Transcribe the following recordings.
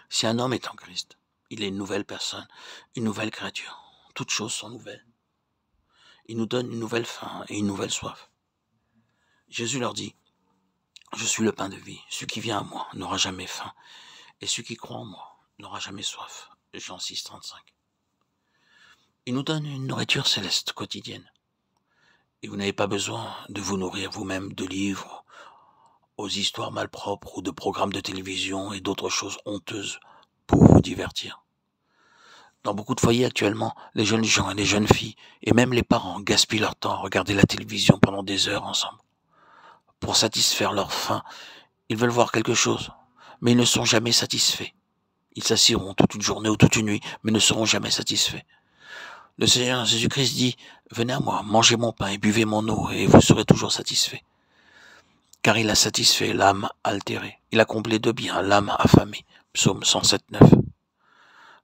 Si un homme est en Christ, il est une nouvelle personne, une nouvelle créature. Toutes choses sont nouvelles. Il nous donne une nouvelle faim et une nouvelle soif. Jésus leur dit, je suis le pain de vie. Celui qui vient à moi n'aura jamais faim. Et celui qui croit en moi n'aura jamais soif. Jean 6, 35. Il nous donne une nourriture céleste quotidienne. Et vous n'avez pas besoin de vous nourrir vous-même de livres, aux histoires malpropres ou de programmes de télévision et d'autres choses honteuses pour vous divertir. Dans beaucoup de foyers actuellement, les jeunes gens et les jeunes filles, et même les parents, gaspillent leur temps à regarder la télévision pendant des heures ensemble. Pour satisfaire leur faim, ils veulent voir quelque chose, mais ils ne sont jamais satisfaits. Ils s'assiront toute une journée ou toute une nuit, mais ne seront jamais satisfaits. Le Seigneur Jésus-Christ dit, venez à moi, mangez mon pain et buvez mon eau, et vous serez toujours satisfaits. Car il a satisfait l'âme altérée. Il a comblé de bien l'âme affamée. Psaume 107, 9.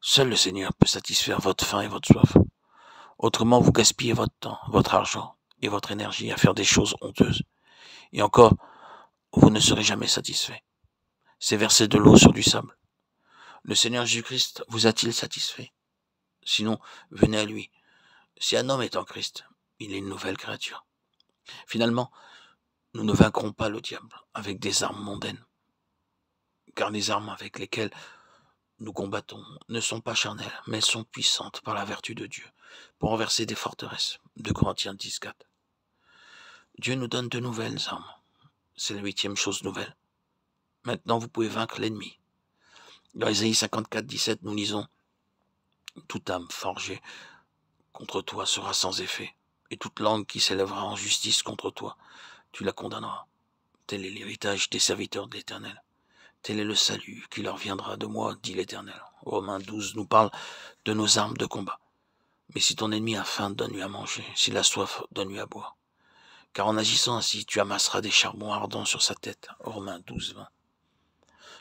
Seul le Seigneur peut satisfaire votre faim et votre soif. Autrement, vous gaspillez votre temps, votre argent et votre énergie à faire des choses honteuses. Et encore, vous ne serez jamais satisfait. C'est verser de l'eau sur du sable. Le Seigneur Jésus-Christ vous a-t-il satisfait? Sinon, venez à lui. Si un homme est en Christ, il est une nouvelle créature. Finalement, nous ne vaincrons pas le diable avec des armes mondaines. Car les armes avec lesquelles nous combattons ne sont pas charnelles, mais elles sont puissantes par la vertu de Dieu pour renverser des forteresses. 2 Corinthiens 10, 4. Dieu nous donne de nouvelles armes. C'est la 8e chose nouvelle. Maintenant, vous pouvez vaincre l'ennemi. Dans Ésaïe 54, 17, nous lisons « Toute âme forgée contre toi sera sans effet, et toute langue qui s'élèvera en justice contre toi, tu la condamneras. Tel est l'héritage des serviteurs de l'Éternel. Tel est le salut qui leur viendra de moi, dit l'Éternel. » Romains 12 nous parle de nos armes de combat. Mais si ton ennemi a faim, donne-lui à manger. S'il a soif, donne-lui à boire. Car en agissant ainsi, tu amasseras des charbons ardents sur sa tête. Romains 12, 20.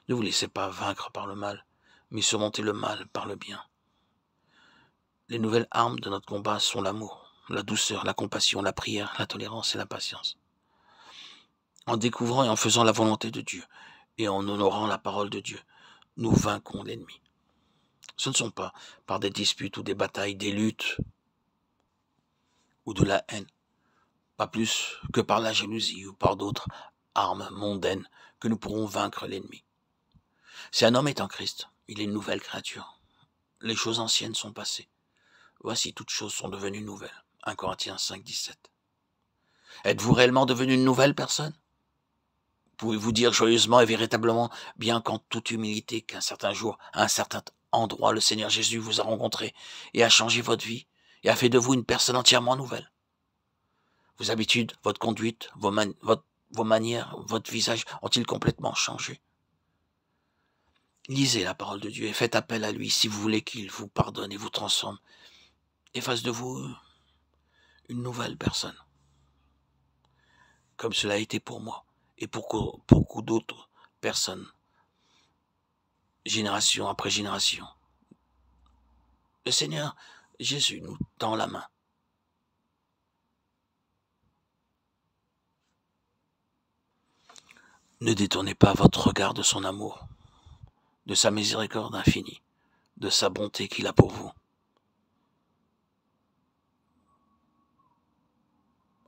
Ne vous laissez pas vaincre par le mal, mais surmontez le mal par le bien. Les nouvelles armes de notre combat sont l'amour, la douceur, la compassion, la prière, la tolérance et la patience. En découvrant et en faisant la volonté de Dieu, et en honorant la parole de Dieu, nous vaincrons l'ennemi. Ce ne sont pas par des disputes ou des batailles, des luttes ou de la haine, pas plus que par la jalousie ou par d'autres armes mondaines que nous pourrons vaincre l'ennemi. Si un homme est en Christ, il est une nouvelle créature. Les choses anciennes sont passées. Voici, toutes choses sont devenues nouvelles. 1 Corinthiens 5, 17. Êtes-vous réellement devenu une nouvelle personne? Pouvez-vous dire joyeusement et véritablement, bien qu'en toute humilité, qu'un certain jour, à un certain endroit, le Seigneur Jésus vous a rencontré et a changé votre vie et a fait de vous une personne entièrement nouvelle? Vos habitudes, votre conduite, vos manières, votre visage ont-ils complètement changé? Lisez la parole de Dieu et faites appel à lui si vous voulez qu'il vous pardonne et vous transforme et fasse de vous une nouvelle personne, comme cela a été pour moi et pour beaucoup d'autres personnes, génération après génération. Le Seigneur Jésus nous tend la main. Ne détournez pas votre regard de son amour, de sa miséricorde infinie, de sa bonté qu'il a pour vous.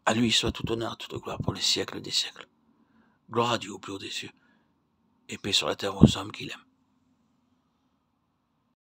À lui soit tout honneur, toute gloire pour les siècles des siècles. Gloire à Dieu au plus haut des cieux, et paix sur la terre aux hommes qu'il aime.